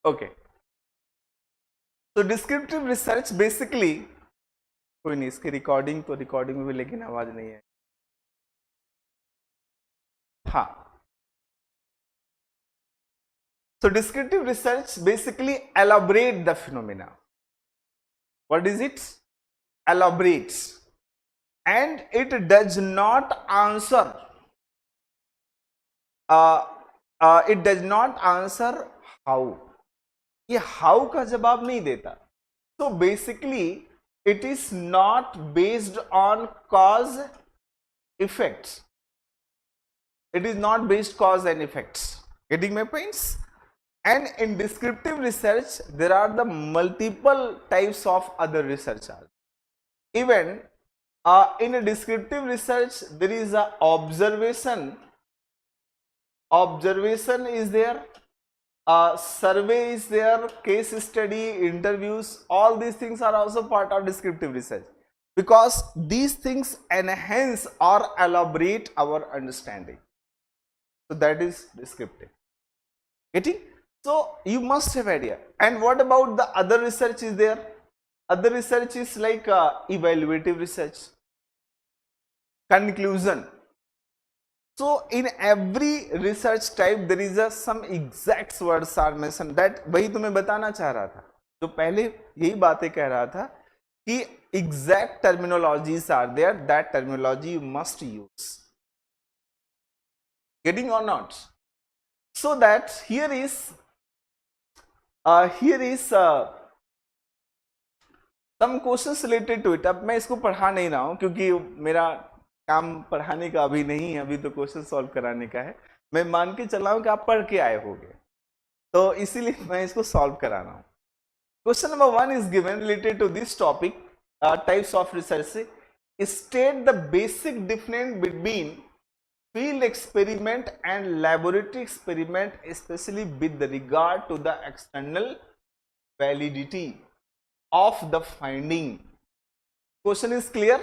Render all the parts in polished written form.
Okay, तो descriptive research basically, कोई नहीं, इसकी रिकॉर्डिंग में भी लेकिन आवाज नहीं है। हाँ, so descriptive research basically elaborate the phenomena. What is it? Elaborates, and it does not answer it does not answer how. ये हाउ का जवाब नहीं देता. So basically it is not based on cause effects. It is not based cause and effects. Getting my points? And in descriptive research there are the multiple types of other research. Even in a descriptive research there is a observation is there, survey is there, case study, interviews, all these things are also part of descriptive research, because these things enhance or elaborate our understanding. So that is descriptive. Getting? So you must have idea. And what about the other research is there? Other research is like evaluative research, conclusion. So in every research type there is a some exact words are mentioned. That वही तुम्हें बताना चाह रहा था, जो पहले यही बातें कह रहा था कि exact terminologies are there, that terminology you must use. Getting or not? So that here is some questions related to it. अब मैं इसको पढ़ा नहीं रहा हूं क्योंकि मेरा काम पढ़ाने का अभी नहीं है, अभी तो क्वेश्चन सॉल्व कराने का है. मैं मान के चला हूं कि आप पढ़ के आए होंगे, तो इसीलिए मैं इसको सॉल्व करा रहा हूं. Question number 1 is given related to this topic, types of research. State the basic difference between field experiment and laboratory experiment, especially with regard to the external validity of the finding. Question is clear?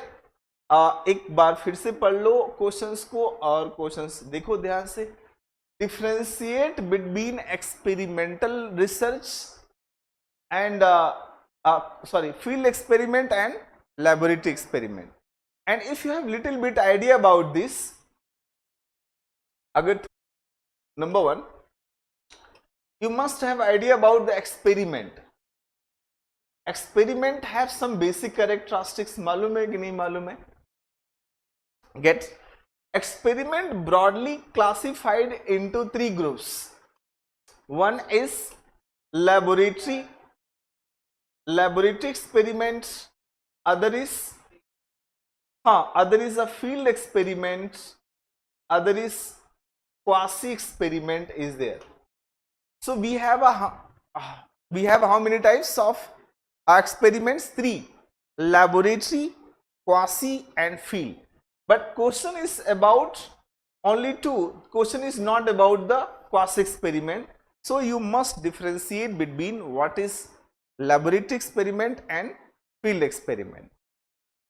एक बार फिर से पढ़ लो questions को, और questions देखो ध्यान से. Differentiate between experimental research and field experiment and laboratory experiment. And if you have little bit idea about this, अगर number 1, you must have idea about the experiment. Experiment have some basic characteristics. मालूम है कि नहीं मालूम है? Get experiment broadly classified into 3 groups. One is laboratory experiments. Other is a field experiment. Other is quasi experiment is there. So we have how many types of experiments? 3: laboratory, quasi and field. But question is about only 2. Question is not about the quasi experiment. So you must differentiate between what is laboratory experiment and field experiment.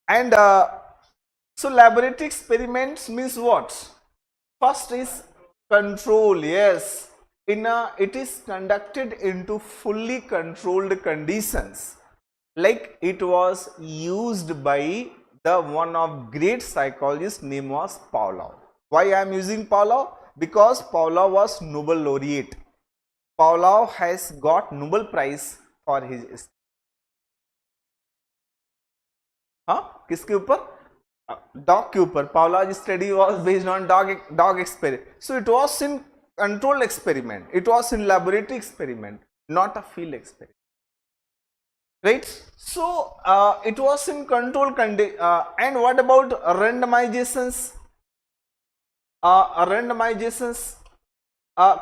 And so laboratory experiments means what? First is control. Yes, it is conducted into fully controlled conditions, like it was used by the one of great psychologist name was Pavlov. Why I am using Pavlov? Because Pavlov was Nobel laureate. Pavlov has got Nobel Prize for his किसके ऊपर? Dog के ऊपर. Pavlov's study was based on dog experiment. So it was in controlled experiment. It was in laboratory experiment, not a field experiment. Right? So it was in control condition. And what about randomizations?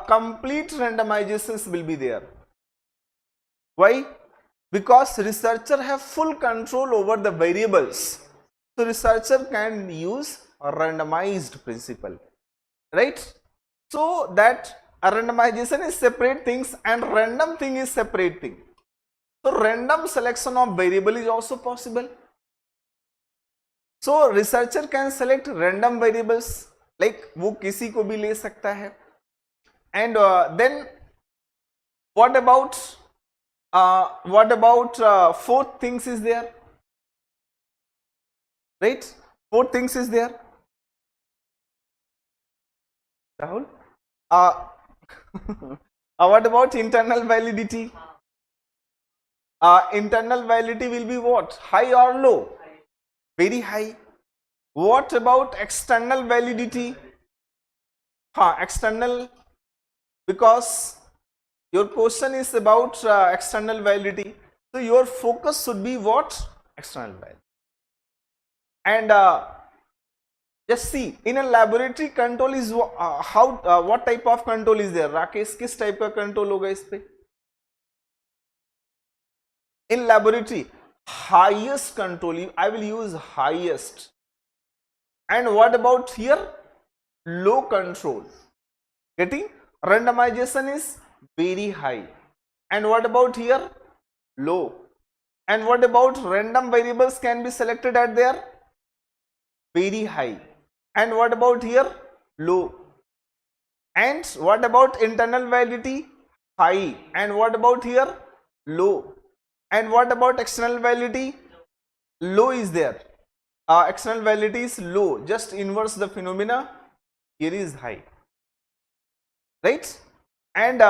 Complete randomizations will be there. Why? Because researcher have full control over the variables. So researcher can use a randomized principle, right? So that a randomization is separate things and random thing is separate thing. So random selection of variable is also possible. So researcher can select random variables, like वो किसी को भी ले सकता है. And then What about fourth things is there, right? Fourth things is there, Rahul. uh, what about internal validity? Internal validity will be what? High or low? Very high. What about external validity? External, because your question is about external validity, so your focus should be what? External validity. And just see, in a laboratory control is what type of control is there? Rakesh, किस type का control होगा इस पे? In laboratory, highest control, I will use highest. And what about here? Low control. Getting? Randomization is very high. And what about here? Low. And what about random variables can be selected at there? Very high. And what about here? Low. And what about internal validity? High. And what about here? Low. And what about external validity? Low is there. External validity is low. Just inverse the phenomena. Here is high. Right? And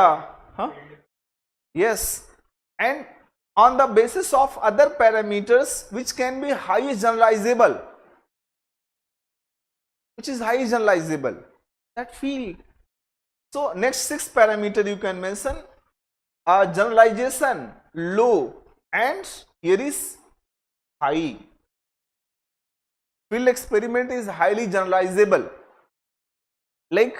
yes. And on the basis of other parameters which can be highly generalizable, which is highly generalizable, that field. So next 6 parameter you can mention. Generalization low, and here is high. Field experiment is highly generalizable. Like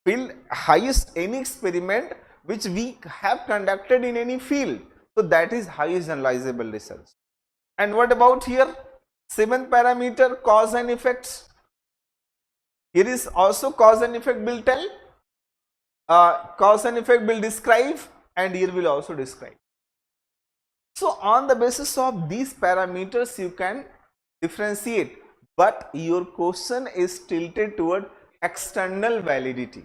field highest any experiment which we have conducted in any field, so that is highest generalizable research. And what about here? 7th parameter, cause and effects. Here is also cause and effect will tell, cause and effect will describe, and here will also describe. So on the basis of these parameters you can differentiate, but your question is tilted toward external validity.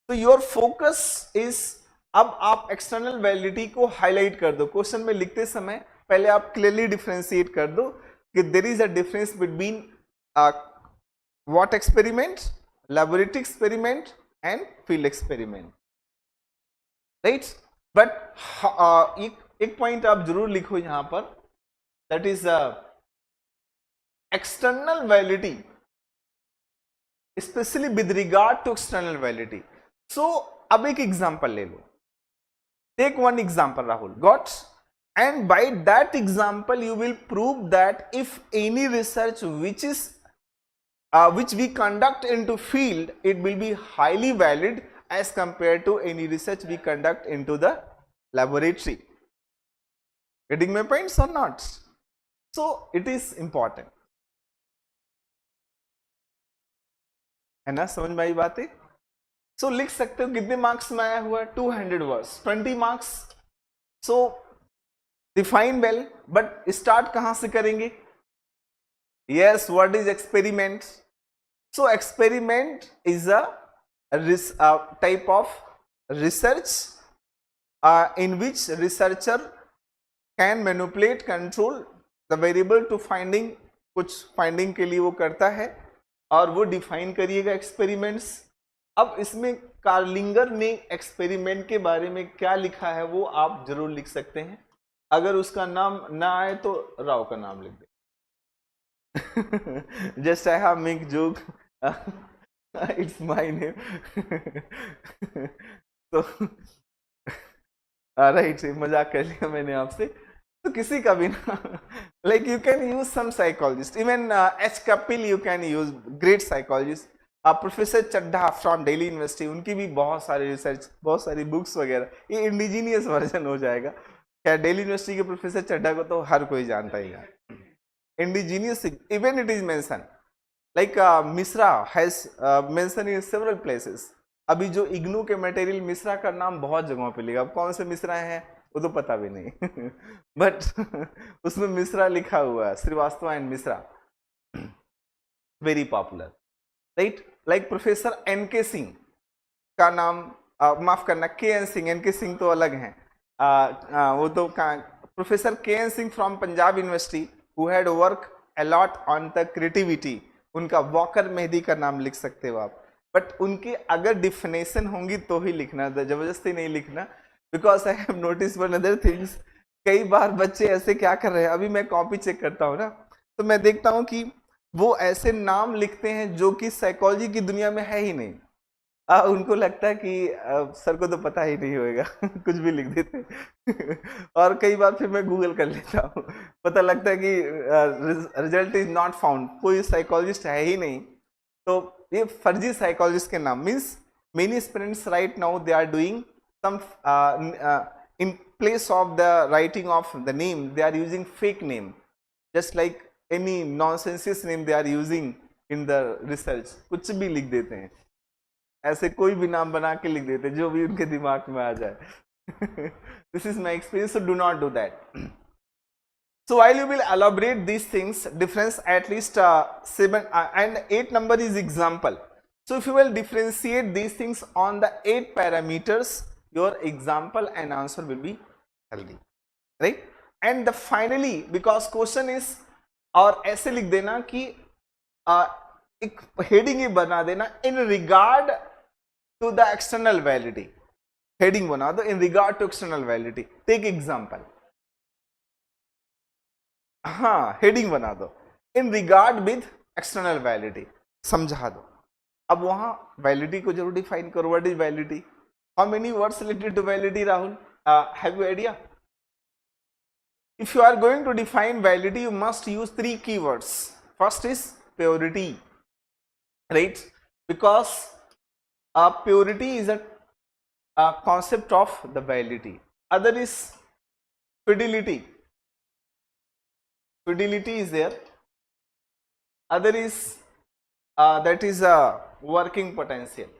So your focus is, अब आप external validity को highlight कर दो, question में लिखते समय पहले आप clearly differentiate कर दो कि there is a difference between what experiment, laboratory experiment and field experiment, right? But एक point आप जरूर लिखो यहाँ पर, that is external validity, especially with regard to external validity. So अब एक example ले लो, take one example Rahul, got? And by that example you will prove that if any research which is which we conduct into field, it will be highly valid as compared to any research we conduct into the laboratory. Getting my points or not? So it is important. है ना, समझ में आई बात है? So लिख सकते हो कितने मार्क्स में आया हुआ है? 200 words, 20 marks. So define well, but start कहां से करेंगे? Yes, what is experiment? So experiment is a type of research in which researcher can manipulate, control the variable to finding, कुछ finding के लिए वो करता है और वो define करिएगा experiments. अब इसमें कार्लिंगर ने एक्सपेरिमेंट के बारे में क्या लिखा है वो आप जरूर लिख सकते हैं. अगर उसका नाम ना आए तो राव का नाम लिख दे. Just I have make joke. It's my name. So right, मजाक कर लिया मैंने आपसे. तो किसी का भी ना, like you can use some psychologist, even H. Kapil you can use, great psychologist. Professor Chadha from Delhi university, उनकी भी बहुत सारी रिसर्च, बहुत सारी बुक्स वगैरह, ये इंडिजीनियस वर्जन हो जाएगा. क्या दिल्ली यूनिवर्सिटी के प्रोफेसर चड्ढा को तो हर कोई जानता ही है. Indigenous, even it is mention, like Mishra has mention in several places. अभी जो इग्नू के मटेरियल, मिश्रा का नाम बहुत जगहों पे लिखा. अब कौन से मिश्रा हैं वो तो पता भी नहीं, बट उसमें मिश्रा लिखा हुआ है, Srivastava and Mishra, very popular, right? Like professor N K Singh का नाम माफ करना, के N Singh, N K Singh तो अलग हैं, वो तो professor K N Singh from Punjab university who had work a lot on the creativity, उनका वॉकर मेहदी का नाम लिख सकते हो आप, बट उनकी अगर डिफिनेशन होंगी तो ही लिखना, जबरदस्ती नहीं लिखना, because I have notice one other things, कई बार बच्चे ऐसे क्या कर रहे हैं, अभी मैं कॉपी चेक करता हूँ ना, तो मैं देखता हूँ कि वो ऐसे नाम लिखते हैं जो कि साइकोलॉजी की दुनिया में है ही नहीं। उनको लगता है कि सर को तो पता ही नहीं होएगा कुछ भी लिख देते और कई बार फिर मैं गूगल कर लेता हूँ, पता लगता है कि रिजल्ट इज नॉट फाउंड, कोई साइकोलॉजिस्ट है ही नहीं, तो ये फर्जी साइकोलॉजिस्ट के नाम, means many students right now they are doing some in place of the writing of the name they are using fake name, just like any nonsense name they are using in the research, कुछ भी लिख देते हैं, ऐसे कोई भी नाम बना के लिख देते हैं जो भी उनके दिमाग में आ जाए this is my experience, so do not do that. So while you will elaborate these things, difference at least 7 and 8 number is example. So if you will differentiate these things on the 8 parameters, your example and answer will be healthy, right? And the finally, because question is, और ऐसे लिख देना कि एक heading ही बना देना, in regard to the external validity, heading बना दो in regard to external validity, take example, हाँ हेडिंग बना दो in regard with external validity, समझा दो, अब वहां वैलिडिटी को जरूर डिफाइन करो, what is validity, how many words related to validity, Rahul have you idea? If you are going to define validity, you must use 3 keywords. First is purity, right? Because purity is a concept of the validity. Other is fidelity. Fidelity is there. Other is that is a working potential.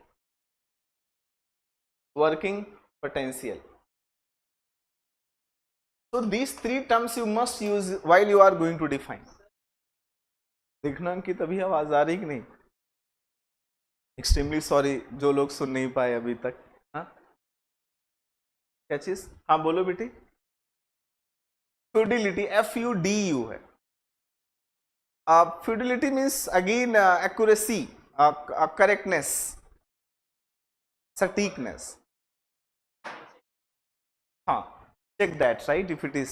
Working potential. So these 3 terms you must use while you are going to define. देखना कि तभी आवाज आ रही कि नहीं, extremely sorry जो लोग सुन नहीं पाए अभी तक, हाँ क्या चीज, हाँ बोलो बेटी, फ्यूडिलिटी, FUDU है, fidelity means again accuracy, correctness, सटीकनेस, हाँ check that right if it is,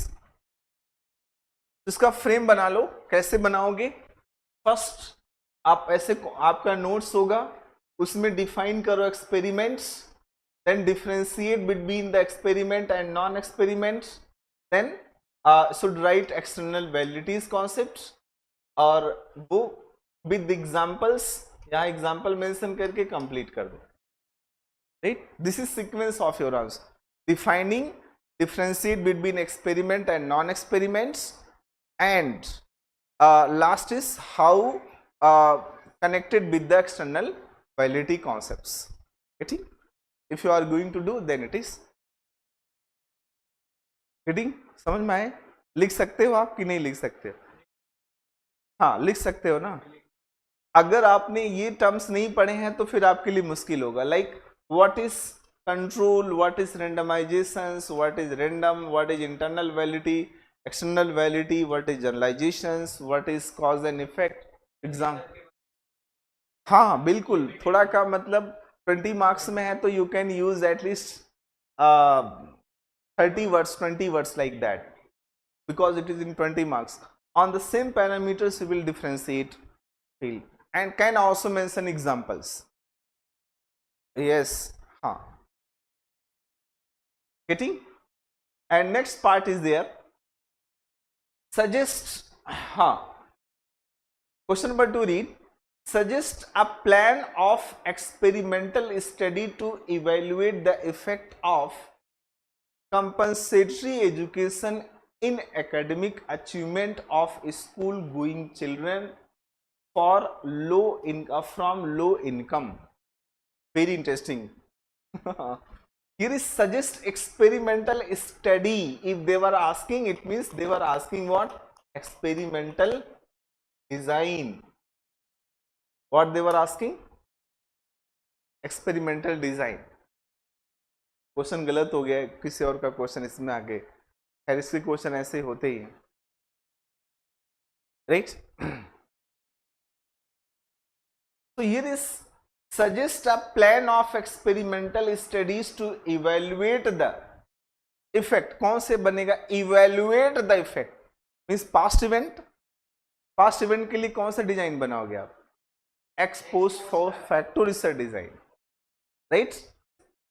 इसका फ्रेम बना लो, कैसे बनाओगे, फर्स्ट आप ऐसे, आपका नोट्स होगा उसमें डिफाइन करो experiments, then differentiate between the experiment and non experiments, then should write external validities concept, और वो विद एग्जांपल्स, यहाँ एग्जांपल मेंशन करके कंप्लीट कर दो, right, this is sequence of your answer, defining, differentiate between experiment and non-experiments, and last is how connected with the external validity concepts. Getting? If you are going to do, then it is getting, समझ में आए? लिख सकते हो आप कि नहीं लिख सकते हो? हाँ लिख सकते हो ना, अगर आपने ये टर्म्स नहीं पढ़े हैं तो फिर आपके लिए मुश्किल होगा, like what is control, what is randomizations, what is random, what is internal validity, external validity, what is generalizations, what is cause and effect, exam, हाँ बिल्कुल, थोड़ा का मतलब 20 मार्क्स में है तो you can use at least 30 words, 20 words like that, because it is in 20 marks. On the same parameters you will differentiate field and can also mention examples. Yes, हाँ, getting? And next part is there, suggest, question number 2 read, suggest a plan of experimental study to evaluate the effect of compensatory education in academic achievement of school going children for low income, from low income. Very interesting. Here is suggest experimental study. If they were asking, it means they were asking what? Experimental design. What they were asking? Experimental design. Question गलत हो गया है, किसी और का question इसमें आगे, खैर इसके क्वेश्चन ऐसे होते ही हैं, right. So here is suggest a plan of experimental studies to evaluate the effect. कौन से बनेगा? evaluate the effect means past event के लिए कौन सा डिजाइन बनाओगे आप? ex post facto research design, right?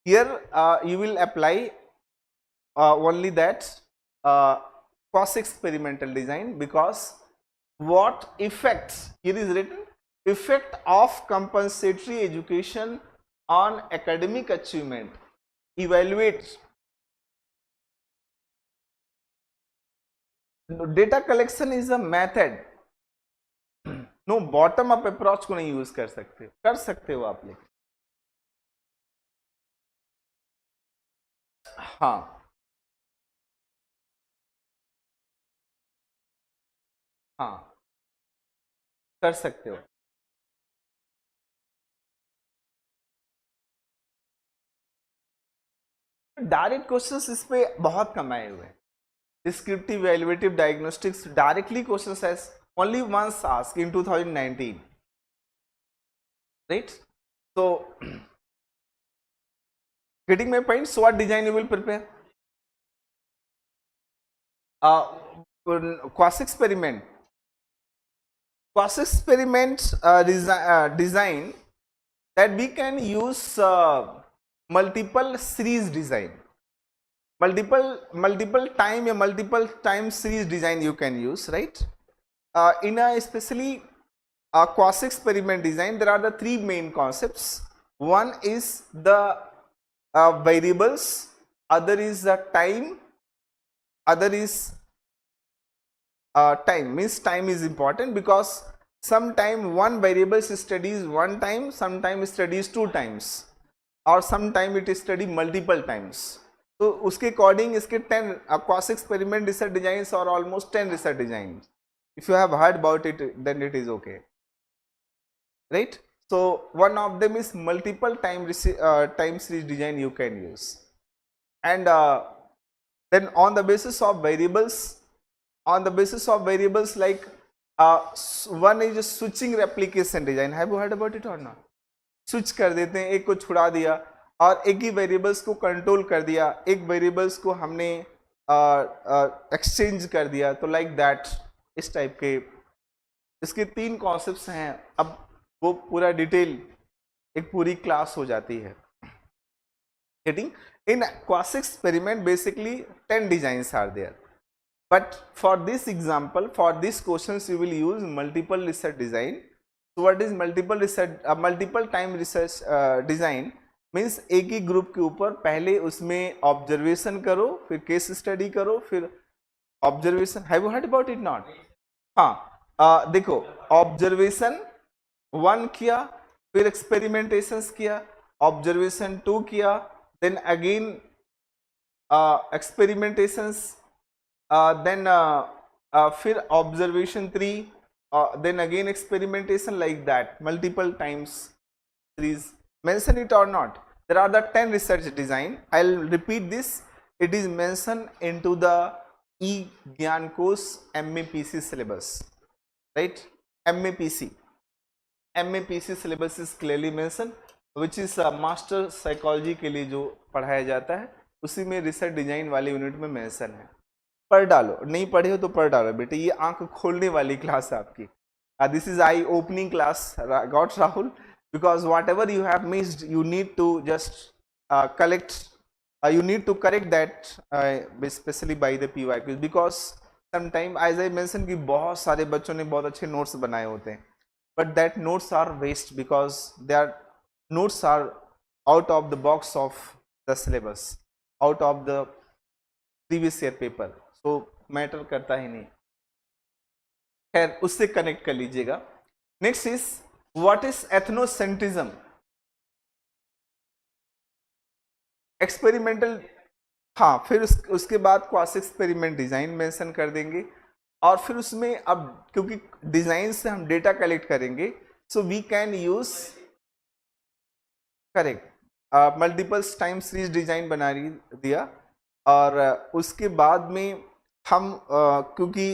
Here you will apply only that cross experimental design, because what effects, here is written, effect of compensatory education on academic achievement, evaluate. Data collection is a method, no bottom up approach को नहीं use कर सकते हो आप, लेकिन हाँ हाँ कर सकते हो। डायरेक्ट क्वेश्चंस इस पे बहुत कम आए हुए हैं। Descriptive evaluative diagnostics directly questions has only once asked in 2019, right? So getting my point, so what design you will prepare? Cross experiment design that we can use multiple series design, multiple time series design you can use, right? In a especially cross experiment design, there are the three main concepts. One is the variables, other is the time, other is time, means time is important because sometime one variable studies one time, sometime studies two times, or sometime it is studied multiple times. तो उसके according इसके 10 cross experiment research designs or almost 10 research designs. If you have heard about it, then it is okay, right? So one of them is multiple time series design you can use, and then on the basis of variables like one is switching replication design. Have you heard about it or not? Switch कर देते हैं, एक को छुड़ा दिया और एक ही variables को कंट्रोल कर दिया, एक वेरिएबल्स को हमने एक्सचेंज कर दिया, तो लाइक दैट, इस टाइप के इसके तीन कॉन्सेप्ट्स हैं। अब वो पूरा डिटेल एक पूरी क्लास हो जाती है। Getting in cross experiment basically 10 designs are there, but for this example, for these questions you will use multiple research design. So what is multiple time research design means एक ही group के ऊपर पहले उसमें observation करो, फिर case study करो, फिर observation. Have you heard about it? Not. हाँ, देखो, ऑब्जर्वेशन 1 किया, फिर एक्सपेरिमेंटेशंस किया, ऑब्जर्वेशन 2 किया, देन अगेन एक्सपेरिमेंटेशंस, देन फिर observation 3, then again experimentation, like that, multiple times series. Mention it or not, there are the 10 research design. I'll repeat this. It is mentioned into the e-Gyan course MAPC syllabus, right? MAPC syllabus is clearly mentioned, which is master psychology के लिए जो पढ़ाया जाता है, उसी में research design वाले unit में मेंशन है। पढ़ डालो, नहीं पढ़े हो तो पढ़ डालो बेटे, ये आंख खोलने वाली क्लास है आपकी। This is I opening class, got Rahul, because whatever you have missed you need to just you need to correct that, especially by the PYQs, because sometime as I mentioned कि बहुत सारे बच्चों ने बहुत अच्छे notes बनाए होते हैं, but that notes are waste because their notes are out of the box of the syllabus, out of the previous year paper, so matter करता ही नहीं। खैर, उससे कनेक्ट कर लीजिएगा। Next is what is ethnocentrism. Experimental, हाँ, फिर उसके बाद क्रॉस एक्सपेरिमेंट डिजाइन मेंशन कर देंगे, और फिर उसमें अब क्योंकि डिजाइन से हम डेटा कलेक्ट करेंगे, so we can use, correct, multiples time series design बना दिया, और उसके बाद में हम क्योंकि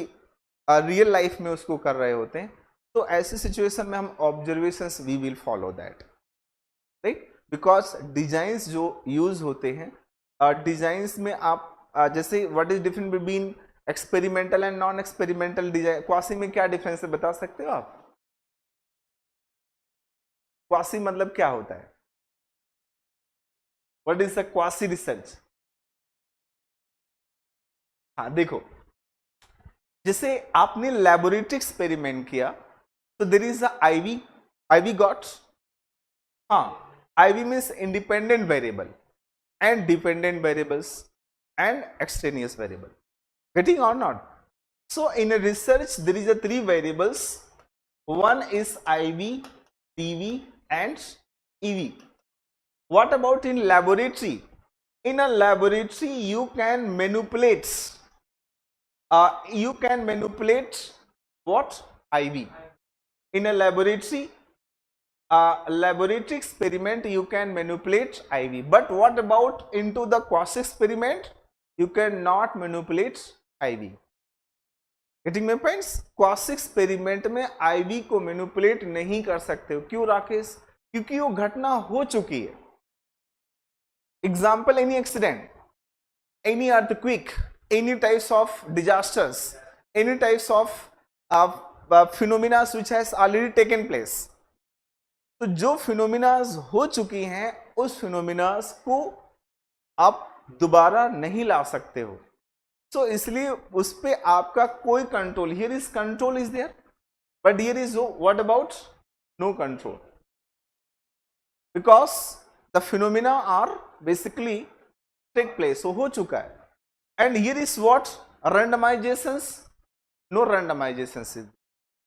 रियल लाइफ में उसको कर रहे होते हैं, तो ऐसी सिचुएशन में हम observations we will follow that, right, because designs जो यूज होते हैं, डिजाइंस में आप जैसे what is difference between experimental and non experimental design, quasi में क्या डिफरेंस है बता सकते हो आप? क्वासी मतलब क्या होता है? What is the quasi research? हाँ देखो, जैसे आपने लेबोरेटरी एक्सपेरिमेंट किया, तो देर इज आईवी गॉट, हाँ, IV means independent variable and dependent variables and extraneous variable, getting or not? So in a research there is a 3 variables, one is IV, PV and EV. What about in laboratory? In a laboratory you can manipulate what? IV. In a laboratory experiment you can manipulate IV, but what about into the quasi experiment? You cannot manipulate IV. Getting my points? quasi experiment में IV को manipulate नहीं कर सकते हो। क्यों राकेश? क्योंकि वो घटना हो चुकी है। Example, any accident, any earthquake, any types of disasters, any types of phenomena which has already taken place. तो जो फिनोमिनास हो चुकी हैं उस फिनोमिनास को आप दोबारा नहीं ला सकते हो, सो इसलिए उस पे आपका कोई control, here is control is there, but here is what about no control, because the phenomena are basically take place, हो चुका है, and here is what randomisations, no randomisations is,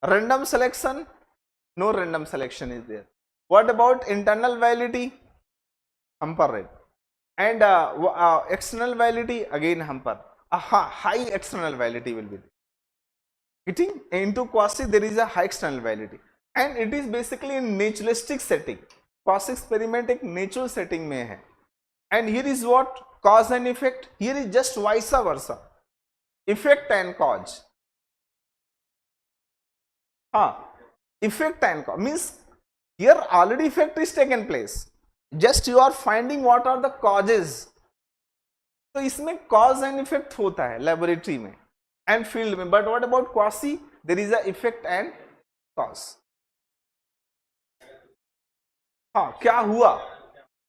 random selection, no random selection is there. What about internal validity? हम पर रहे, and external validity again हम पर, high external validity will be there. Getting into quasi there is a high external validity, and it is basically in naturalistic setting. quasi experiment एक natural setting में है, and here is what cause and effect, here is just vice versa, effect and cause. Effect and cause means here already effect is taken place, just you are finding what are the causes. तो इसमें cause and effect होता है laboratory में and field में, but what about quasi? there is a effect and cause. हाँ, क्या हुआ,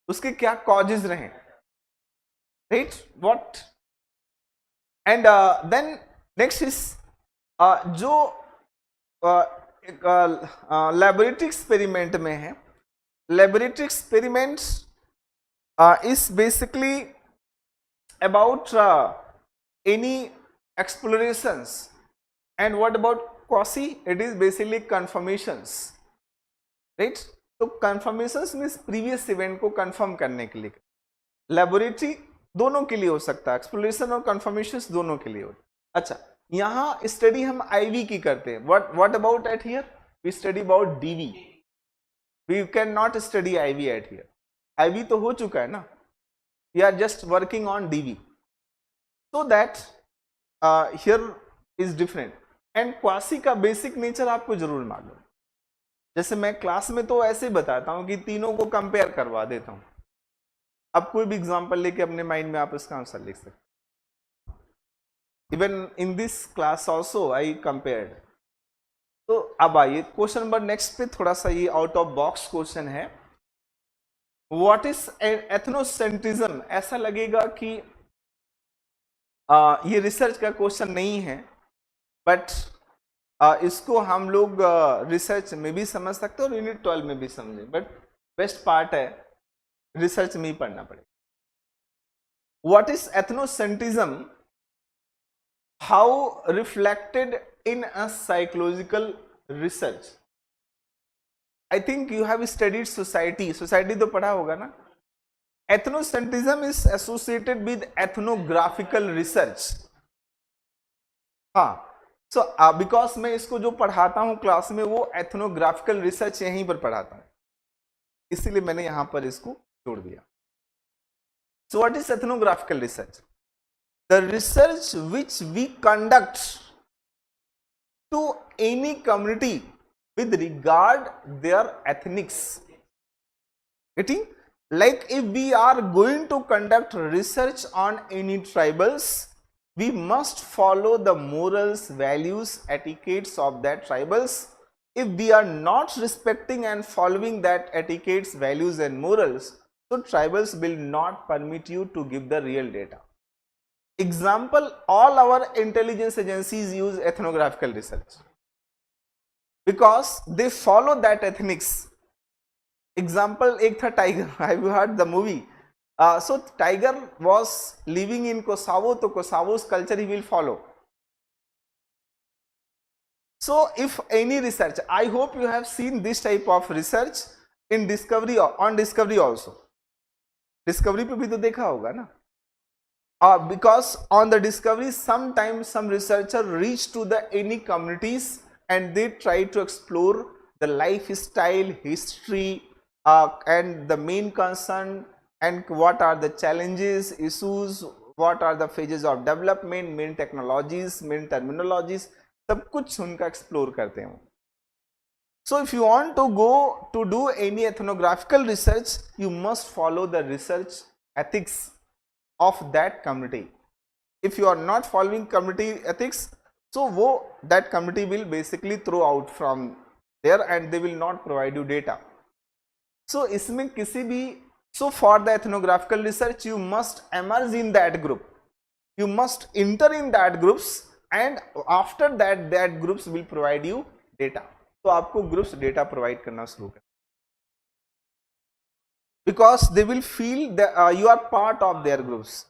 उसके क्या causes रहे, right, what, and then next is जो लेबोरेटरी एक्सपेरिमेंट में है, laboratory experiments is basically about any explorations, and what about quasi? It is basically confirmations, right, तो कंफर्मेशंस मीन्स प्रीवियस इवेंट को कंफर्म करने के लिए, लेबोरेटरी दोनों के लिए हो सकता है, एक्सप्लोरेशन और कंफर्मेशंस दोनों के लिए हो. अच्छा, यहां स्टडी हम आईवी की करते हैं, what about at here we study about DV, we can not study IV at here, IV तो हो चुका है ना, we are just working on DV, so that here is different. And quasi का बेसिक नेचर आपको जरूर मालूम, जैसे मैं क्लास में तो ऐसे ही बताता हूं कि तीनों को कंपेयर करवा देता हूं, अब कोई भी एग्जांपल लेके अपने माइंड में आप इसका आंसर लिख सकते. Even in this class also I compared. तो अब आइए क्वेश्चन नंबर नेक्स्ट पे, थोड़ा सा ये आउट ऑफ बॉक्स क्वेश्चन है. What is ethnocentrism? ऐसा लगेगा कि ये रिसर्च का क्वेश्चन नहीं है, बट इसको हम लोग रिसर्च में भी समझ सकते हैं और यूनिट 12 में भी समझें, बट बेस्ट पार्ट है रिसर्च में ही पढ़ना पड़ेगा. What is ethnocentrism? How reflected in a psychological research? I think you have studied society. Society तो पढ़ा होगा ना. Ethnocentrism is associated with ethnographical research. हाँ, so because मैं इसको जो पढ़ाता हूँ क्लास में वो ethnographical research यहीं पर पढ़ाता हूँ, इसीलिए मैंने यहाँ पर इसको जोड़ दिया. So what is ethnographical research? The research which we conduct to any community with regard their ethnics. Getting? Like if we are going to conduct research on any tribals, we must follow the morals, values, etiquettes of that tribals. If we are not respecting and following that etiquettes, values and morals, so tribals will not permit you to give the real data. Example, all our intelligence agencies use ethnographical research because they follow that ethnics. Example, एक था tiger. Have you heard the movie? So tiger was living in Kosovo, so Kosovo's culture he will follow. So if any research, I hope you have seen this type of research in Discovery, on Discovery also. Discovery पे भी तो देखा होगा ना? Because on the Discovery, sometimes some researcher reach to the any communities and they try to explore the lifestyle, history, and the main concern, and what are the challenges, issues, what are the phases of development, main technologies, main terminologies, सब कुछ उनका explore करते हैं. So if you want to go to do any ethnographical research, you must follow the research ethics of that community. If you are not following community ethics, so that community will basically throw out from there and they will not provide you data. So इसमें किसी भी, so for the ethnographical research you must emerge in that group, you must enter in that groups, and after that that groups will provide you data. तो आपको groups data provide करना शुरू कर, because they will feel that you are part of their groups,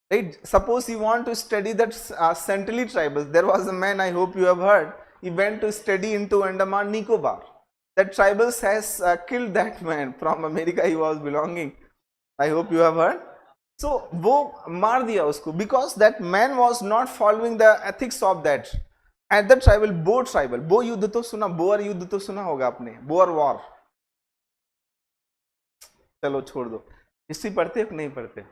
right? Suppose you want to study that Centrally tribals, there was a man, I hope you have heard, he went to study into Andaman Nicobar. That tribals has killed that man, from America he was belonging, I hope you have heard. So वो मार दिया उसको because that man was not following the ethics of that. And the tribal, बो युद्ध तो सुना, bore युद्ध तो सुना होगा आपने, बोअर वॉर. चलो छोड़ दो, हिस्ट्री पढ़ते हो कि नहीं पढ़ते?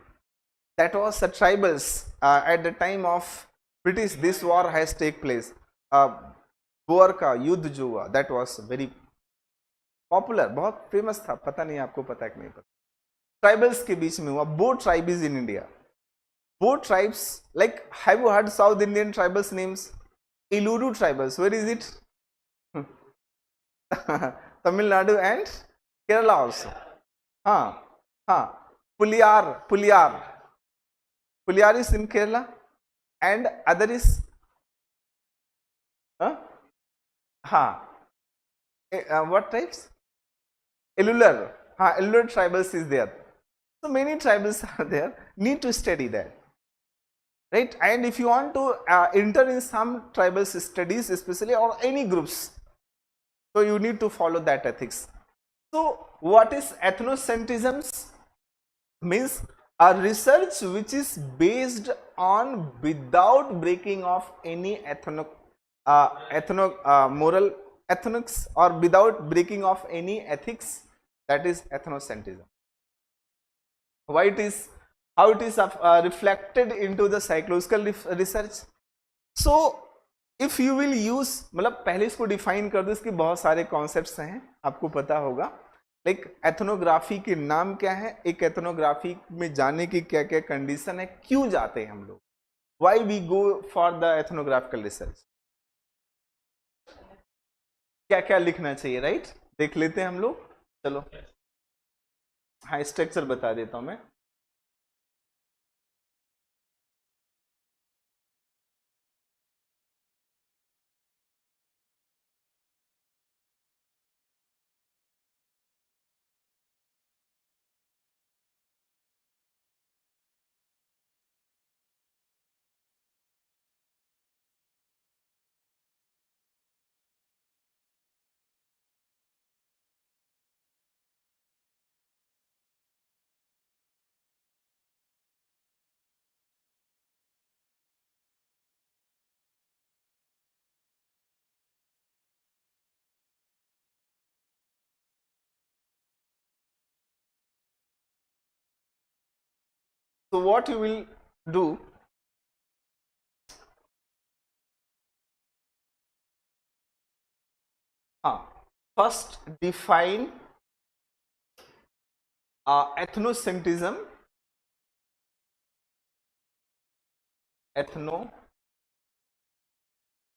That was the tribals at the time of British. This war has take place. Boer का युद्ध जो हुआ, that was very popular, बहुत फेमस था. पता नहीं आपको पता है कि नहीं पता. ट्राइबल्स के बीच में हुआ. बो ट्राइब इज इन इंडिया. बो tribes, like have you heard South Indian tribals names? Iluru tribals, where is it? Tamil Nadu and Kerala also. Puliyar is in Kerala, and other is what tribes? Illular. Illular tribals is there. So many tribals are there. Need to study that, right? And if you want to enter in some tribal studies, especially, or any groups, so you need to follow that ethics. So what is ethnocentrism? Means a research which is based on without breaking of any moral ethnics, or without breaking of any ethics, that is ethnocentrism. Why it is, how it is reflected into the psychological research. So if you will use, मतलब पहले इसको define कर दो, इसके बहुत सारे concepts हैं, आपको पता होगा. लाइक एथनोग्राफी के नाम क्या है, एक एथनोग्राफी में जाने की क्या क्या कंडीशन है, क्यों जाते हैं हम लोग, why we go for the ethnographical research, क्या क्या लिखना चाहिए, राइट? देख लेते हैं हम लोग. चलो, हाँ, स्ट्रक्चर बता देता हूं मैं. So what you will do, first define ethnocentrism.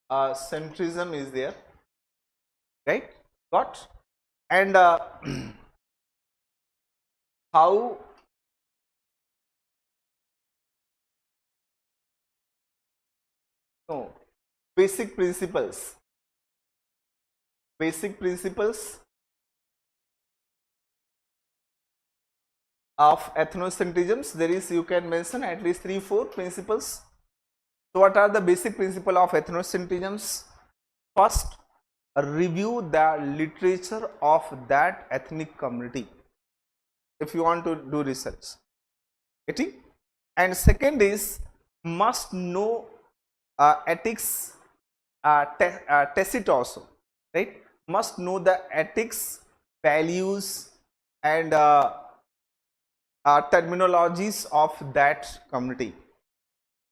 Centrism is there, right? Got? And how no basic principles of ethnocentrism. There is, you can mention at least 3-4 principles. So what are the basic principles of ethnocentrism? First, review the literature of that ethnic community if you want to do research. Okay? And second is, must know ethics tacit also, right? Must know the ethics, values and terminologies of that community.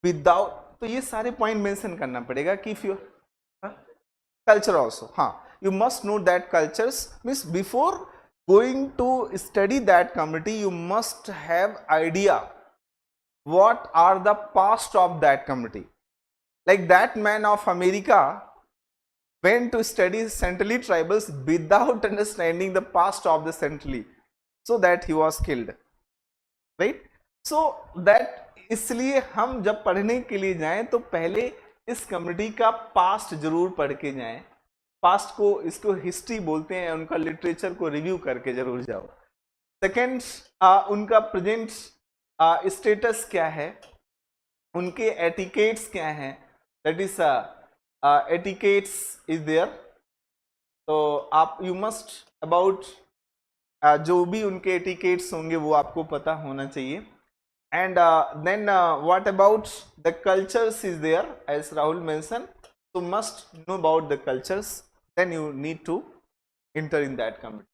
Without, तो ये सारे point mention करना पड़ेगा कि if you culture also, you must know that cultures, means before going to study that community you must have idea what are the past of that community. Like that man of America went to study Centrally tribals without understanding the past of the Centrally, so that he was killed, right? So that, इसलिए हम जब पढ़ने के लिए जाएं तो पहले इस कम्युनिटी का पास्ट जरूर पढ़ के जाएं. पास्ट को, इसको हिस्ट्री बोलते हैं, उनका लिटरेचर को रिव्यू करके जरूर जाओ. सेकेंड, उनका प्रेजेंट स्टेटस क्या है, उनके एटिकेट्स क्या हैं, that is etiquettes is there. तो आप यू मस्ट अबाउट जो भी उनके एटिकेट्स होंगे वो आपको पता होना चाहिए. And then what about the cultures is there, as Rahul mentioned, so must know about the cultures, then you need to enter in that community.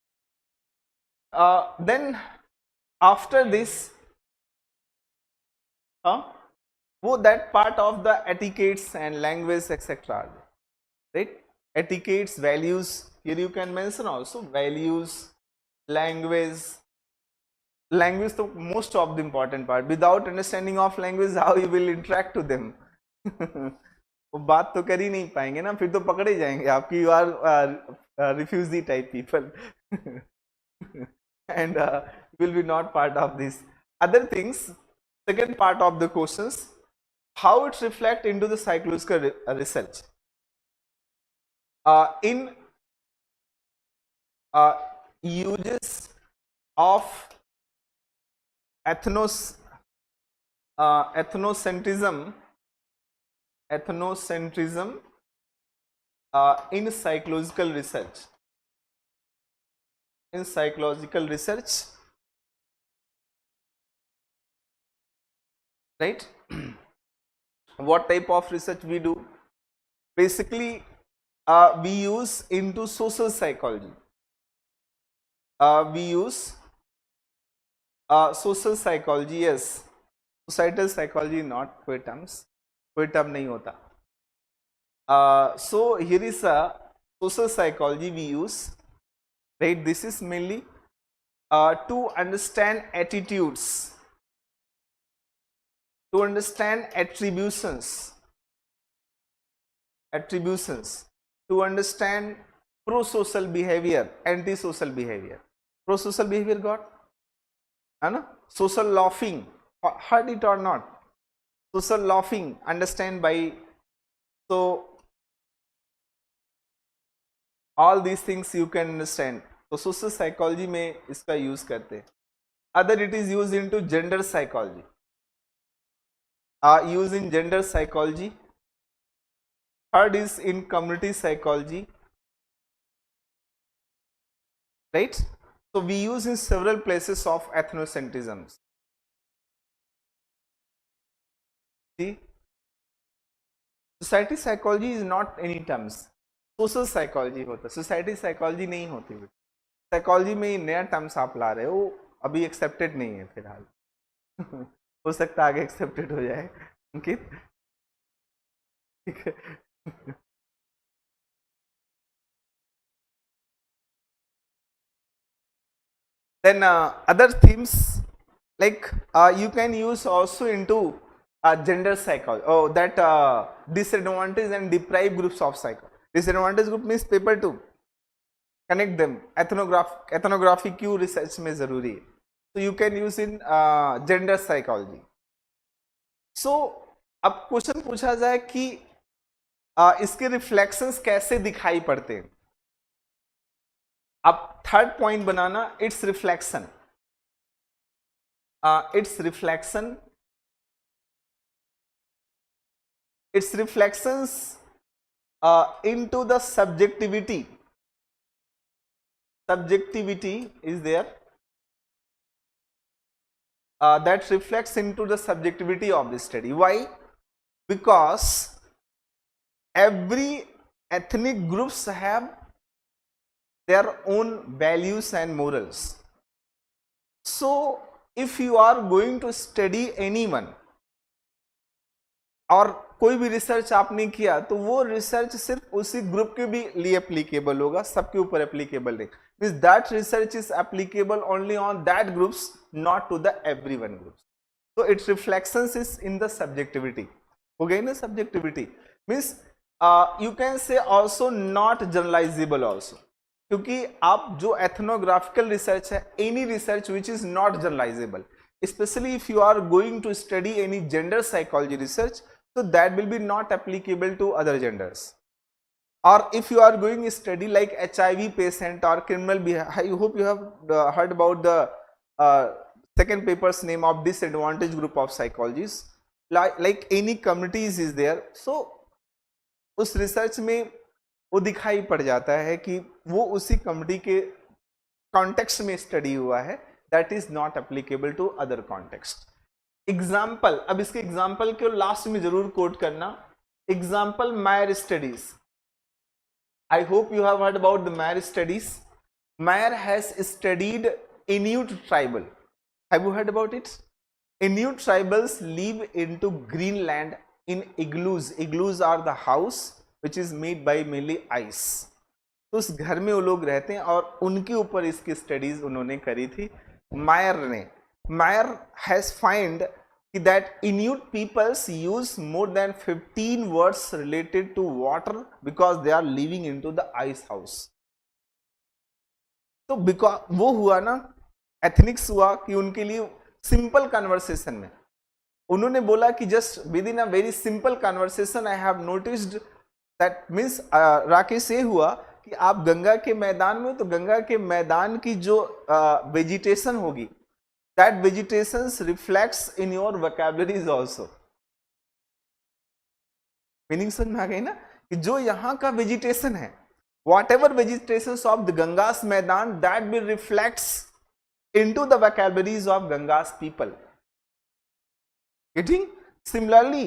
Then after this, that part of the etiquettes and language etc, right? Etiquettes, values, here you can mention also values, language तो most of the important part. Without understanding of language, how you will interact to them? वो बात तो कर ही नहीं पाएंगे ना, फिर तो पकड़े जाएंगे आपकी. You are refugee type people and will be not part of this. Other things, second part of the questions, how it reflect into the psychological research. In uses of ethnocentrism in psychological research. In psychological research, right? What type of research we do? Basically, we use into social psychology. We use social psychology, yes. Societal psychology not, कोई term नहीं होता. So here is a social psychology we use, right? This is mainly to understand attitudes, to understand attributions, to understand pro-social behavior, anti-social behavior. Pro-social behavior got? Social laughing, heard it or not? Social laughing, understand by, so all these things you can understand. तो social psychology में इसका use करते हैं. Other, it is used into gender psychology. Use in gender psychology. Third is in community psychology, right? So we use in several places of ethnocentrism. See, society psychology is not any terms. Social psychology होता, society psychology नहीं होती. Psychology में नया terms आप ला रहे हो, अभी accepted नहीं है फिलहाल. हो सकता है आगे एक्सेप्टेड हो जाए अंकित, ठीक है। Then other themes like you can use also into gender psychology. Oh, that disadvantage and deprived groups of psychology. Disadvantage group means paper 2. Connect them. Ethnography क्यों research में जरूरी है? So you can use in gender psychology. So अब question पूछा जाए कि इसके reflections कैसे दिखाई पड़ते हैं। अब third point banana, it's reflection, its reflections into the subjectivity is there, that reflects into the subjectivity of the study. Why? Because every ethnic groups have their own values and morals. So if you are going to study anyone और कोई भी research आपने किया तो वो research सिर्फ उसी group के भी लिए एप्लीकेबल होगा, सबके ऊपर एप्लीकेबल नहीं। Means that research is applicable only on that groups, not to the everyone groups. तो it's reflections is in the subjectivity. हो गई ना subjectivity? Means you can say also not generalisable also, क्योंकि आप जो एथनोग्राफिकल रिसर्च है, any research which is not generalisable, especially if you are going to study any gender psychology research, so that will be not applicable to other genders. Or if you are going to study like HIV patient or criminal behavior, I hope you have heard about the second paper's name of disadvantaged group of psychologists, like any communities is there. So उस research में वो दिखाई पड़ जाता है कि वो उसी कम्युनिटी के कॉन्टेक्स्ट में स्टडी हुआ है, that is not applicable to other context. Example, अब इसके एग्जाम्पल को लास्ट में जरूर कोट करना। Example Mayer studies, I hope you have heard about the Mayer studies. Mayer has studied Inuit tribal, have you heard about it? Inuit tribals live into Greenland in igloos. Igloos are the house which is made by mainly ice. तो उस घर में वो लोग रहते हैं और उनके ऊपर इसकी स्टडीज उन्होंने करी थी मायर ने। मायर has find that Inuit peoples use more than 15 words related to water because they are living into the ice house. तो बिकॉज वो हुआ ना, एथनिक्स हुआ कि उनके लिए सिंपल कन्वर्सेशन में उन्होंने बोला कि just with in a very simple conversation I have noticed that, means Rakesh ये हुआ कि आप गंगा के मैदान में, तो गंगा के मैदान की जो वेजिटेशन होगी, that vegetation reflects in your vocabularies also. Meaning समझ में आ गई ना कि जो यहाँ का वेजिटेशन है, whatever vegetation of the Ganga's मैदान, that will reflects into the vocabularies of Ganga's people. Getting? Similarly,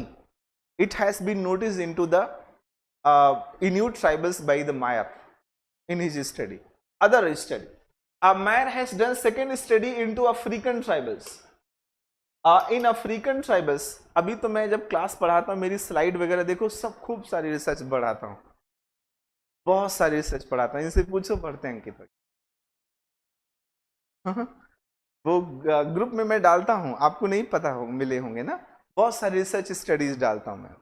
it has been noticed into the Inuit tribals by the Meyer in his study. Other study. Meyer has done second study into African tribals. In African tribals, अभी तो मैं जब class पढ़ाता हूँ, मेरी slide वगैरह देखो, सब खूब सारी रिसर्च पढ़ाता हूँ, बहुत सारी रिसर्च पढ़ाता हूँ। इनसे पूछो, पढ़ते हैं अंकित? वो ग्रुप में मैं डालता हूँ, आपको नहीं पता हो, मिले होंगे ना, बहुत सारी रिसर्च स्टडीज डालता हूँ मैं,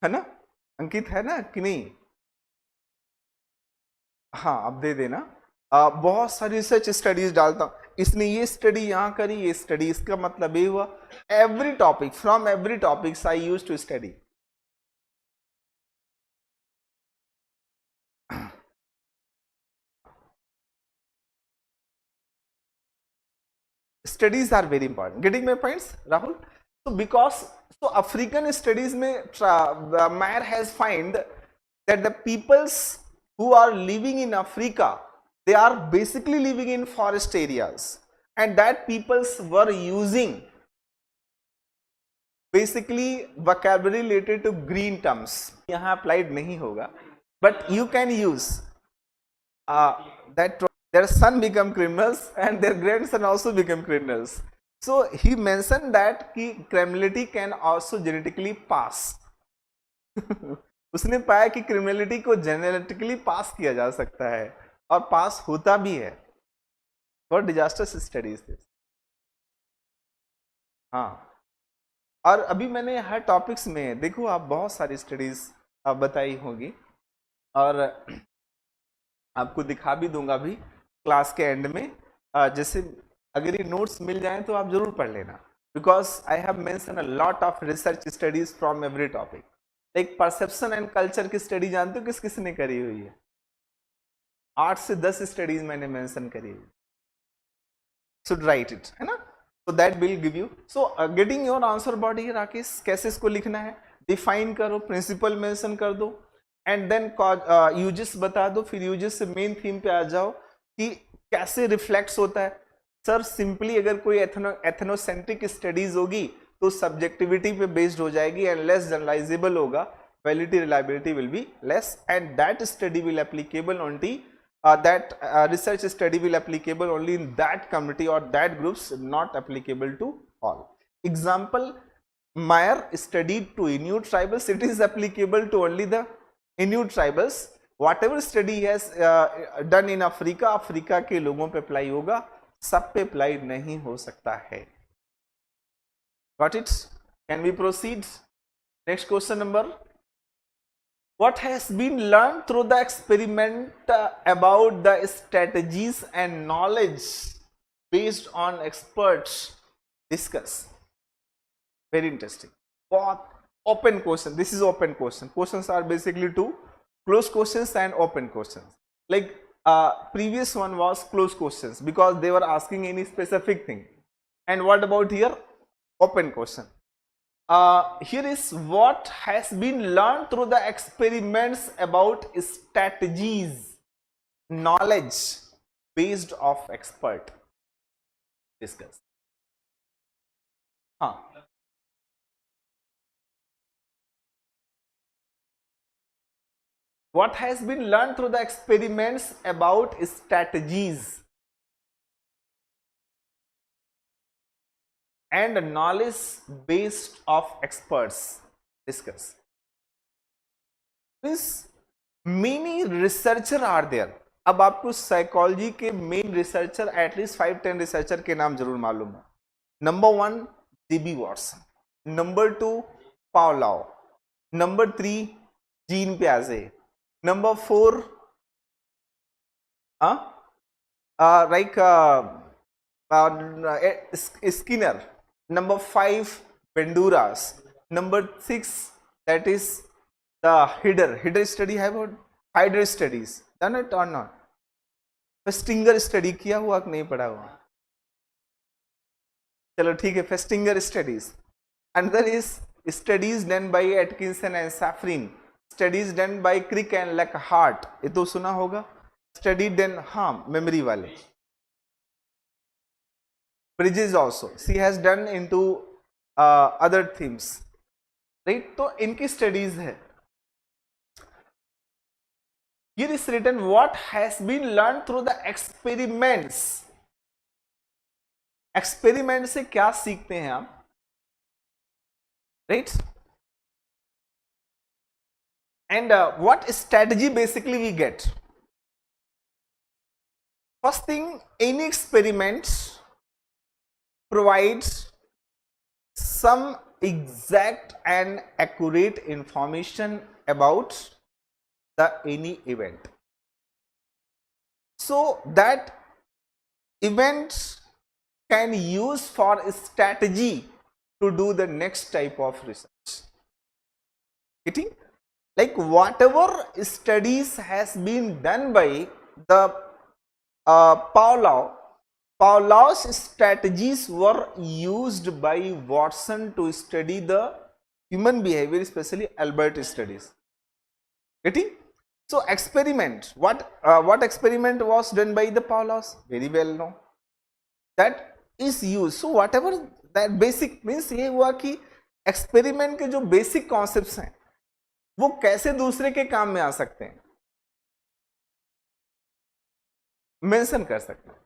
है ना अंकित? है ना कि नहीं? हाँ, अब दे देना। बहुत सारी रिसर्च स्टडीज डालता हूँ। इसने ये स्टडी यहाँ करी, ये स्टडी, इसका मतलब ये हुआ every topic, from every topics I use to study. Studies are very important. Getting my points Rahul? so because so African studies में Meyer has find that the peoples who are living in Africa, they are basically living in forest areas, and that peoples were using basically vocabulary related to green terms. यहाँ applied नहीं होगा, but you can use that their son become criminals and their grandson also become criminals. So he mentioned that कि criminality can also genetically pass. उसने पाया कि criminality को genetically पास किया जा सकता है और पास होता भी है. For disasters studies this. हाँ, और अभी मैंने हर टॉपिक्स में देखो आप बहुत सारी स्टडीज बताई होगी और आपको दिखा भी दूंगा अभी क्लास के एंड में. जैसे अगर ये नोट्स मिल जाएं तो आप जरूर पढ़ लेना, because I have mention a lot of research studies from every topic. एक परसेप्शन एंड कल्चर की स्टडी जानते हो किस किस ने करी हुई है? 8 से 10 स्टडीज मैंने मेंशन करी हुई. शुड राइट इट, है ना? So that will give you. So getting your answer body here, Rakesh कैसे इसको लिखना है? डिफाइन करो, प्रिंसिपल मेंशन कर दो एंड देन यूजेस बता दो. फिर यूजेस से मेन थीम पे आ जाओ कि कैसे रिफ्लेक्ट्स होता है. सर सिंपली अगर कोई एथनोसेंट्रिक स्टडीज होगी तो सब्जेक्टिविटी पे बेस्ड हो जाएगी एंड लेस जनरलाइजेबल होगा. Validity reliability will be less and that study will applicable only that research study will applicable only in that community or that groups, not applicable to all. Example, Meyer studied to Inuit tribals, it is applicable to only the Inuit tribals. Whatever study he has done in Africa, Africa के लोगों पे apply होगा, सब पे apply नहीं हो सकता है. Got it? Can we proceed? Next question number. What has been learned through the experiment about the strategies and knowledge based on experts? Discuss. Very interesting. What open question? This is open question. Questions are basically two: closed questions and open questions. Like previous one was closed questions because they were asking any specific thing. And what about here? Open question. Here is what has been learned through the experiments about strategies, knowledge based of expert. Discuss. What has been learned through the experiments about strategies and knowledge based of experts. Discuss. Means many researcher are there. अब आपको psychology के main researcher at least 5-10 researcher के नाम जरूर मालूम है. Number 1 G B Watson, number 2 Pavlov, number 3 Jean प्याजे, number 4 Skinner, number 5 Benduras, number 6 that is the Hidder study. Have heard Hidder studies, done it or not? Festinger study किया हुआ कि नहीं पढ़ा हुआ? चलो ठीक है, Festinger studies. Another is studies done by Atkinson and Safrin, studies done by Crick and Lockhart, ये तो सुना होगा. Study done हाँ memory वाले. Bridges also she has done into other themes, right? तो इनकी स्टडीज है. Here is written what has been learned through the experiments. Experiment से क्या सीखते हैं आप, right? And what strategy basically we get? First thing, any experiment provides some exact and accurate information about the any event, so that event can use for a strategy to do the next type of research. Getting? Like whatever studies has been done by the Pavlov's strategies were used by Watson to study the human behavior, especially Albert studies. Getting? So experiment, what experiment was done by the Pavlov's? Very well known. That is used. So whatever that basic means, ये हुआ कि experiment के जो basic concepts हैं वो कैसे दूसरे के काम में आ सकते हैं, मेंशन कर सकते हैं.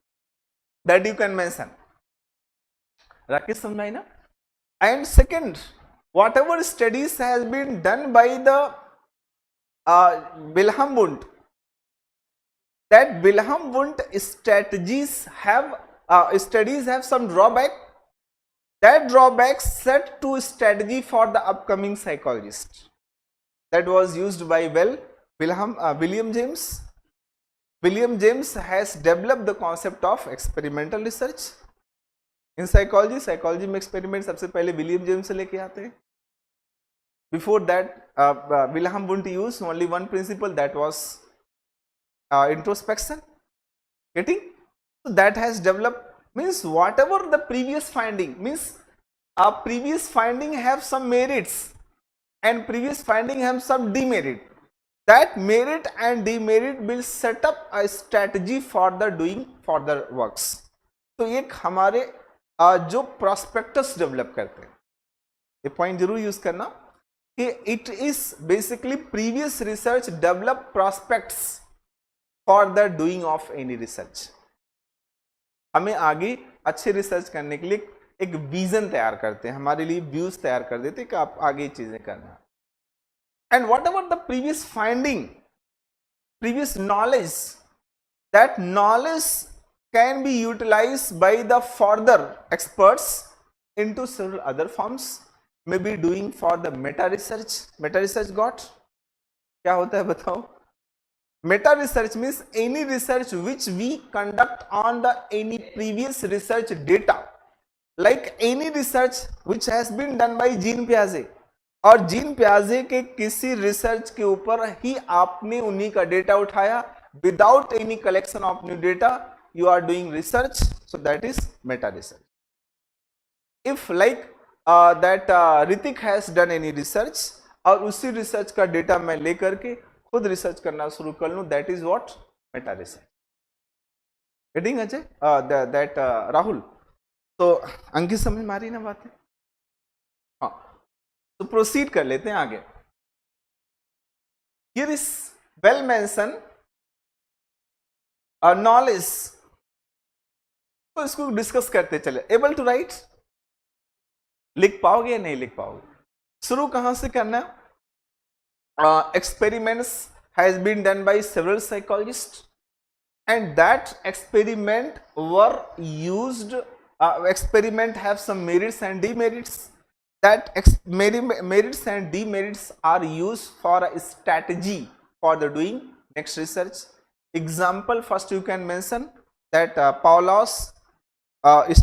That you can mention. Rakesh समझ में आई ना? And second, whatever studies has been done by the Wilhelm Wundt, that Wilhelm Wundt strategies have studies have some drawback. That drawback set to strategy for the upcoming psychologist. That was used by William James. William James has developed the concept of experimental research in psychology. Psychology में experiment सबसे पहले William James से लेके आते हैं. Before that, Wilhelm Wundt used only one principle, that was introspection. Getting? So that has developed, means whatever the previous finding, means previous finding have some merits and previous finding have some demerit. That merit and demerit will set up a strategy for the doing further works. तो एक हमारे जो prospectus develop करते हैं, ये point जरूर use करना कि it is basically previous research develop prospects for the doing of any research. हमें आगे अच्छे रिसर्च करने के लिए एक विजन तैयार करते हैं, हमारे लिए व्यूज तैयार कर देते हैं कि आप आगे चीजें करना. And whatever the previous finding, previous knowledge, that knowledge can be utilised by the further experts into several other forms, may be doing for the meta research. Meta research got क्या होता है बताओ? Meta research means any research which we conduct on the any previous research data, like any research which has been done by Jean Piaget, और gene प्याजे के किसी research के ऊपर ही आपने उन्हीं का डेटा उठाया, without any collection of new data you are doing research, so that is meta research. If like that Ritik has done any research और उसी रिसर्च का डेटा मैं लेकर के खुद रिसर्च करना शुरू कर लूं, that is what Meta research. Getting Ajay? That Rahul, तो अंकित समझ में आ रही ना बातें? हाँ, तो प्रोसीड कर लेते हैं आगे. Here is well mention knowledge, तो इसको डिस्कस करते चले. Able to right? लिख पाओगे या नहीं लिख पाओगे? शुरू कहां से करना है? Experiments has been done by several psychologists, and that experiment were used. Experiment have some merits and demerits. That merits and demerits are used for a strategy for the doing next research. Example, first you can mention that Paulos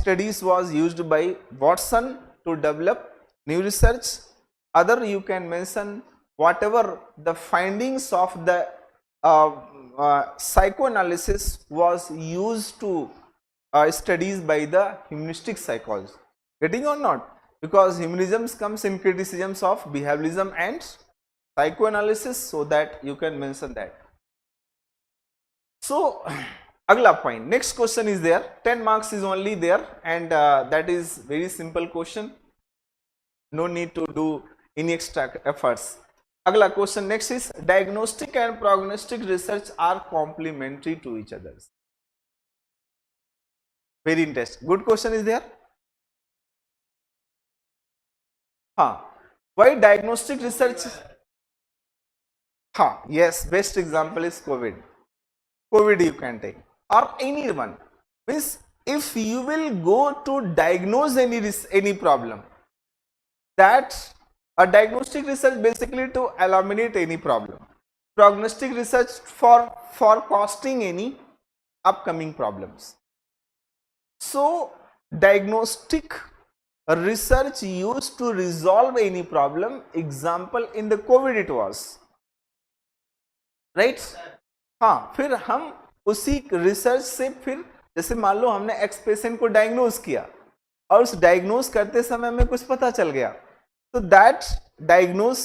studies was used by Watson to develop new research. Other you can mention whatever the findings of the psychoanalysis was used to studies by the humanistic psychology. Getting or not? Because humanism comes in criticisms of behavioralism and psychoanalysis, so that you can mention that. So agla point, next question is there, 10 marks is only there, and that is very simple question, no need to do any extra efforts. अगला question next is diagnostic and prognostic research are complementary to each others. Very interesting, good question is there. हाँ, why diagnostic research? हाँ, yes, best example is COVID. COVID you can take, or anyone, means if you will go to diagnose any problem, that a diagnostic research basically to eliminate any problem. Prognostic research for forecasting any upcoming problems. So diagnostic research used to resolve any problem. Example, in the COVID it was, right? हाँ, फिर हम उसी research से फिर जैसे मान लो हमने x patient को डायग्नोज किया और उस डायग्नोज करते समय में कुछ पता चल गया, so that diagnose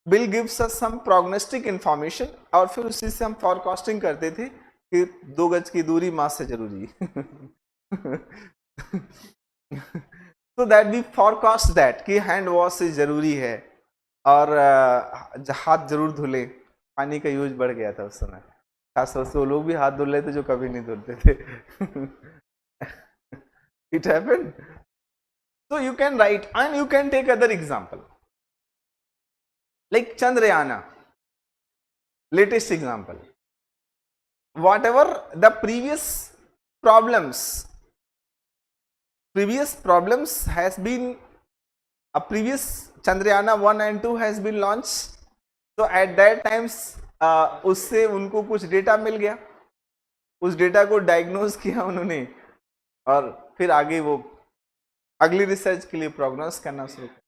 will gives us some prognostic information, और फिर उसी से हम forecasting करते थे कि 2 गज की दूरी मास्क से जरूरी so that we forecast that कि हैंड वॉश से जरूरी है और हाथ जरूर धुले. पानी का यूज बढ़ गया था उस समय, खासतौर से वो लोग भी हाथ धुल रहे थे जो कभी नहीं धुलते थे. It happened. So you can write and you can take other example like Chandrayana, latest example. Whatever the previous problems has been a previous Chandrayana 1 and 2 has been launched. So at that times उससे उनको कुछ data मिल गया, उस data को diagnose किया उन्होंने और फिर आगे वो अगली रिसर्च के लिए प्रोग्नोस करना शुरू किया.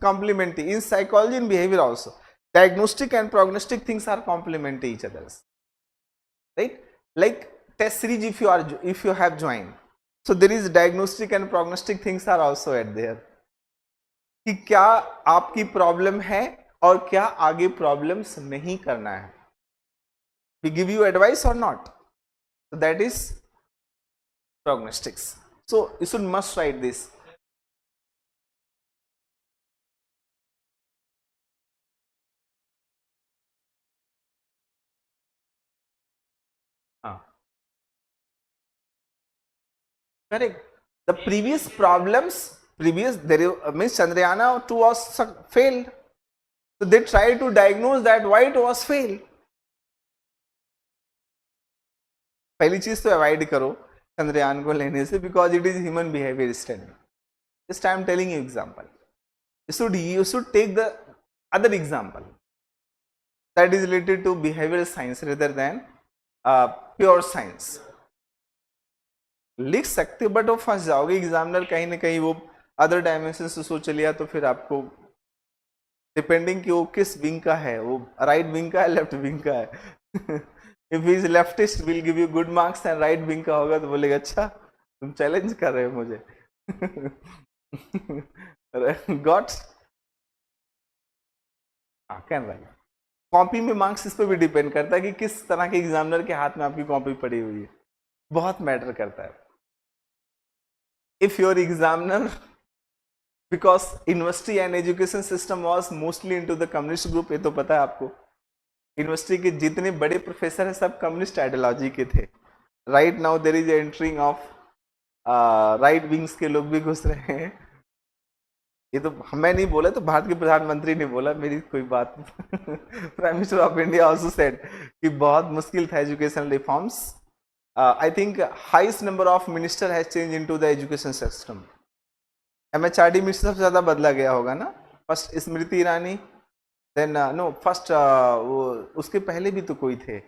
Complementary in psychology and behavior also. Diagnostic and prognostic things are complementary each others, right? Like test series if you have joined, so there is diagnostic and prognostic things are also at there. कि क्या आपकी problem है और क्या आगे problems नहीं करना है. We give you advice or not, so that is prognostics. So you should must write this. Correct. The previous problems, means Chandrayana 2 was failed. So they tried to diagnose that why it was failed. पहली चीज तो avoid करो चंद्रयान को लेने से, because it is human behavior study. Just I am telling you example. You should take the other example that is related to behavioral science rather than pure science. लिख सकते but वो फंस जाओगे, एग्जामिनर कहीं ना कहीं वो अदर डायमेंशन से सोच लिया तो फिर आपको डिपेंडिंग कि वो किस विंग का है, वो राइट विंग का है लेफ्ट विंग का है. If is leftist will give you good marks and right wing का होगा तो बोलेगा अच्छा तुम चैलेंज कर रहे हो मुझे. Got can write. कॉपी में मार्क्स इस पर भी डिपेंड करता है कि किस तरह के एग्जामिनर के हाथ में आपकी कॉपी पड़ी हुई है, बहुत मैटर करता है. If your examiner, because university and education system was mostly into the communist group, ये तो पता है आपको, यूनिवर्सिटी के जितने बड़े प्रोफेसर हैं सब कम्युनिस्ट आइडियोलॉजी के थे. Right now there is entering of right wings के लोग भी घुस रहे हैं. ये तो मैं नहीं बोला, तो भारत के प्रधानमंत्री ने बोला, मेरी कोई बात. Prime minister of India also said कि बहुत मुश्किल था education reforms. I think highest number of minister has changed into the education system. MHRD minister सबसे ज़्यादा बदला गया होगा ना. First Smriti Irani, then no first उसके पहले भी तो कोई थे.